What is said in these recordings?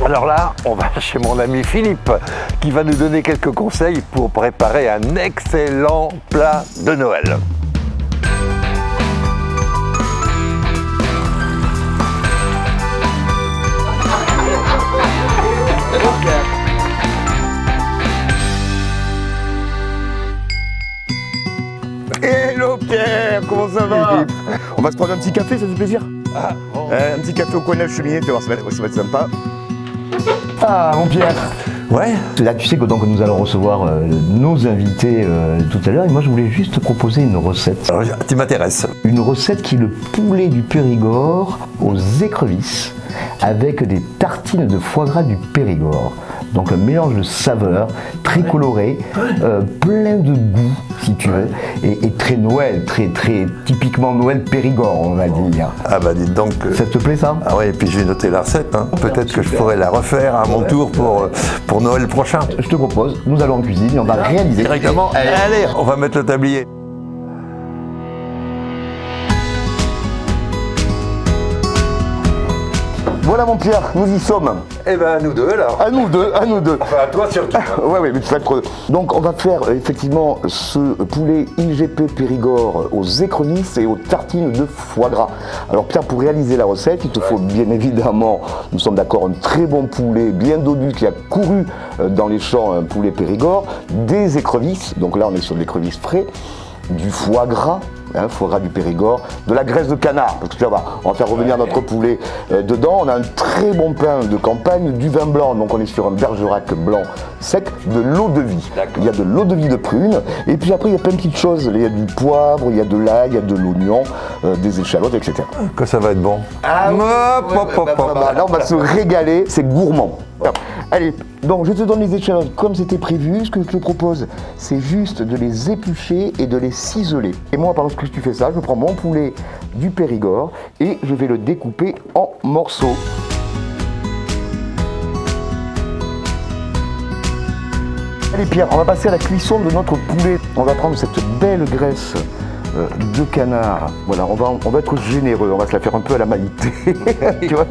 Alors là, on va chez mon ami Philippe qui va nous donner quelques conseils pour préparer un excellent plat de Noël. Hello Pierre, comment ça va? On va se prendre un petit café, ça fait plaisir? Bon. Un petit café au coin de la cheminée, tu vas voir, ça va être sympa. Ah mon Pierre. Ouais. Là, tu sais que donc nous allons recevoir nos invités tout à l'heure et moi je voulais juste te proposer une recette. Alors, tu m'intéresses. Une recette qui est le poulet du Périgord aux écrevisses avec des tartines de foie gras du Périgord. Donc un mélange de saveurs, très coloré, plein de goût si tu veux, et très Noël, très typiquement Noël Périgord on va dire. Ah bah dites donc. Ça te plaît ça? Ah ouais, et puis j'ai noté la recette. Hein. Peut-être que je pourrais la refaire à mon tour pour Noël prochain. Je te propose, nous allons en cuisine et on va réaliser. Directement. Allez, on va mettre le tablier. Voilà mon Pierre, nous y sommes. Eh ben nous deux alors. À nous deux. Enfin à toi surtout. Ouais, mais tu vas être... Donc on va faire effectivement ce poulet IGP Périgord aux écrevisses et aux tartines de foie gras. Alors Pierre, pour réaliser la recette, il te faut bien évidemment, nous sommes d'accord, un très bon poulet bien dodu qui a couru dans les champs, un poulet Périgord, des écrevisses, donc là on est sur de l'écrevisse frais, du foie gras du Périgord, de la graisse de canard, parce que tu vois, on va faire revenir notre poulet dedans. On a un très bon pain de campagne, du vin blanc, donc on est sur un Bergerac blanc sec, de l'eau de vie. Il y a de l'eau de vie de prune, et puis après il y a plein de petites choses. Il y a du poivre, il y a de l'ail, il y a de l'oignon, des échalotes, etc. Que ça va être bon. Ah oui, là on va se régaler, c'est gourmand. Allez, donc je te donne les échalotes comme c'était prévu. Ce que je te propose, c'est juste de les éplucher et de les ciseler. Et moi, pendant que tu fais ça, je prends mon poulet du Périgord et je vais le découper en morceaux. Allez Pierre, on va passer à la cuisson de notre poulet. On va prendre cette belle graisse de canard. Voilà, on va être généreux, on va se la faire un peu à la Maïté. Tu vois,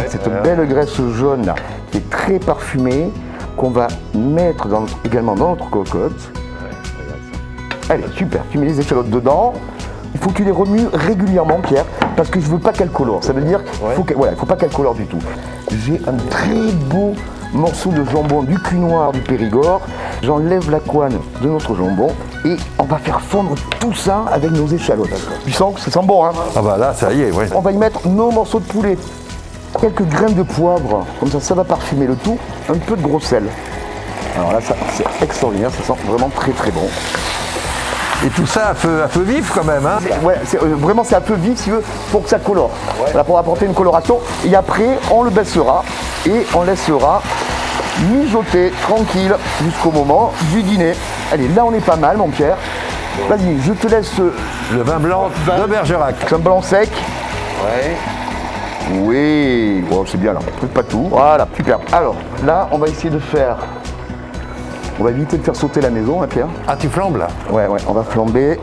cette belle graisse jaune là, qui est très parfumée, qu'on va mettre également dans notre cocotte. Allez, super, tu mets les échalotes dedans. Il faut que tu les remues régulièrement, Pierre, parce que je veux pas qu'elles colorent. Ça veut dire qu'il faut pas qu'elles colorent du tout. J'ai un très beau morceau de jambon du cul noir du Périgord. J'enlève la couenne de notre jambon et on va faire fondre tout ça avec nos échalotes. Tu sens que ça sent bon, hein? Ah bah là, ça y est, ouais. On va y mettre nos morceaux de poulet, quelques graines de poivre, comme ça va parfumer le tout, un peu de gros sel. Alors là, ça, c'est extraordinaire, ça sent vraiment très bon. Et tout ça à feu vif quand même, hein? Ouais, vraiment c'est à feu vif si tu veux, pour que ça colore. Voilà, pour apporter une coloration. Et après, on le baissera et on laissera mijoter tranquille jusqu'au moment du dîner. Allez, là on est pas mal mon Pierre. Vas-y, je te laisse Le vin blanc de Bergerac. un blanc sec. Ouais. Oui, bon, c'est bien là, pas tout. Voilà, super. Alors là, on va essayer de faire... On va éviter de faire sauter la maison, hein, Pierre. Ah, tu flambes là? Ouais, on va flamber.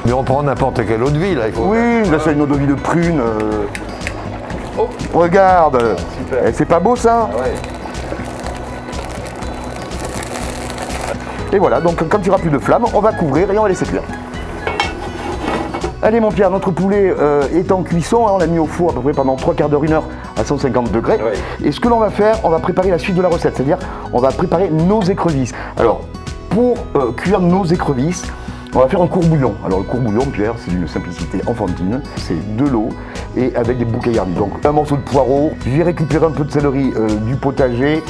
Mais on prend n'importe quelle eau de vie là. Il faut... Oui, là c'est une eau de vie de prune. Regarde, eh, c'est pas beau ça? Ouais. Et voilà, donc quand il n'y aura plus de flamme, on va couvrir et on va laisser cuire. Allez mon Pierre, notre poulet est en cuisson, hein, on l'a mis au four à peu près pendant 3 quarts d'heure, 1 heure à 150 degrés. Ouais. Et ce que l'on va faire, on va préparer la suite de la recette, c'est-à-dire on va préparer nos écrevisses. Alors, pour cuire nos écrevisses, on va faire un courbouillon. Alors le courbouillon, Pierre, c'est d'une simplicité enfantine, c'est de l'eau et avec des bouquets garnis. Donc un morceau de poireau, j'ai récupéré un peu de céleri du potager,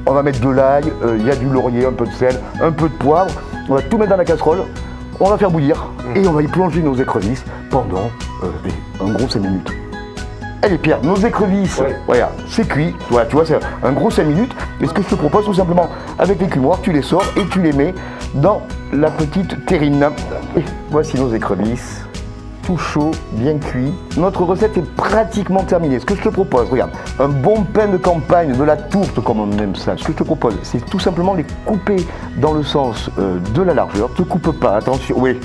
on va mettre de l'ail, il y a du laurier, un peu de sel, un peu de poivre, on va tout mettre dans la casserole. On va faire bouillir et on va y plonger nos écrevisses pendant un gros 5 minutes. Allez Pierre, nos écrevisses, voilà, c'est cuit, voilà, tu vois, c'est un gros 5 minutes. Et ce que je te propose tout simplement, avec les cumoirs, tu les sors et tu les mets dans la petite terrine. Et voici nos écrevisses, tout chaud, bien cuit. Notre recette est pratiquement terminée. Ce que je te propose, regarde, un bon pain de campagne, de la tourte comme on aime ça. Ce que je te propose, c'est tout simplement les couper dans le sens de la largeur. Te coupe pas, attention, oui.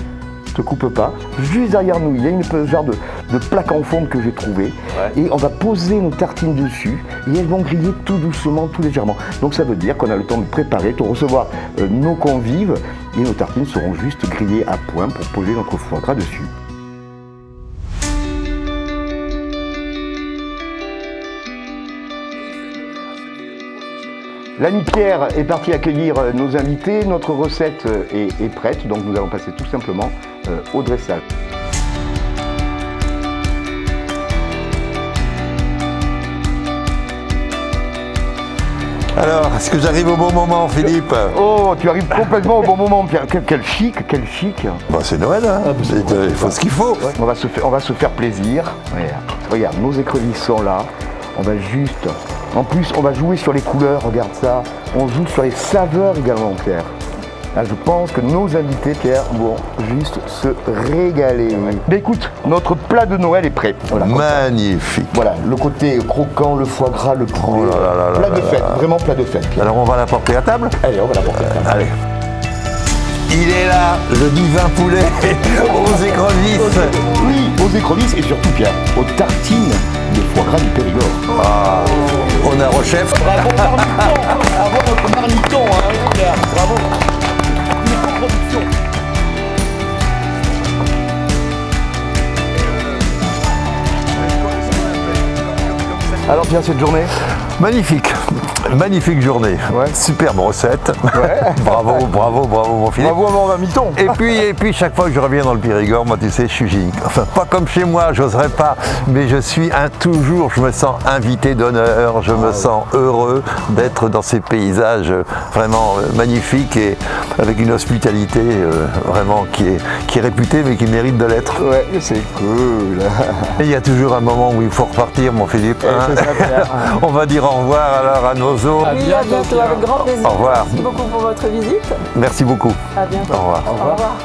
te coupe pas. Juste derrière nous, il y a une genre de plaque en fonte que j'ai trouvée. Et on va poser nos tartines dessus et elles vont griller tout doucement, tout légèrement. Donc ça veut dire qu'on a le temps de préparer, de recevoir nos convives et nos tartines seront juste grillées à point pour poser notre foie gras dessus. L'ami Pierre est parti accueillir nos invités. Notre recette est prête, donc nous allons passer tout simplement au dressage. Alors, est-ce que j'arrive au bon moment, Philippe? Oh, tu arrives complètement au bon moment, Pierre. Quel chic, quel chic. Bah, c'est Noël, hein. Il faut ce qu'il faut. Ouais. On va se faire plaisir. Regarde, nos écrevisses sont là. On va juste... En plus, on va jouer sur les couleurs, regarde ça. On joue sur les saveurs également, Pierre. Là, je pense que nos invités, Pierre, vont juste se régaler. Mais écoute, notre plat de Noël est prêt. Voilà, magnifique. Voilà, le côté croquant, le foie gras, le poulet. Oh là là là plat là de fête, là. vraiment plat de fête, Pierre. Alors, on va l'apporter à table? Allez, on va l'apporter à table. Allez. Il est là, le divin poulet aux écrevisses. Oui, aux écrevisses et surtout, Pierre, aux tartines de foie gras du Périgord. Ah, honneur au chef. Bravo, marmiton. Bravo, notre marmiton, hein, Pierre. Bravo. Une coproduction. Alors, Pierre, cette journée? Magnifique, magnifique journée. Ouais. Superbe recette. Ouais. Bravo, bravo, bravo, mon Philippe. Bravo à mon marmiton. Et puis chaque fois que je reviens dans le Périgord, moi tu sais, je suis gynique. Enfin, pas comme chez moi, j'oserais pas, mais je suis toujours, je me sens invité d'honneur, je me sens heureux d'être dans ces paysages vraiment magnifiques et avec une hospitalité vraiment qui est réputée mais qui mérite de l'être. Ouais, c'est cool. Et il y a toujours un moment où il faut repartir, mon Philippe. Hein. C'est ça, Pierre. On va dire au revoir alors à nos hôtes. Oui, à bientôt, avec grand plaisir. Au revoir. Merci beaucoup pour votre visite. Merci beaucoup. À bientôt. Au revoir. Au revoir.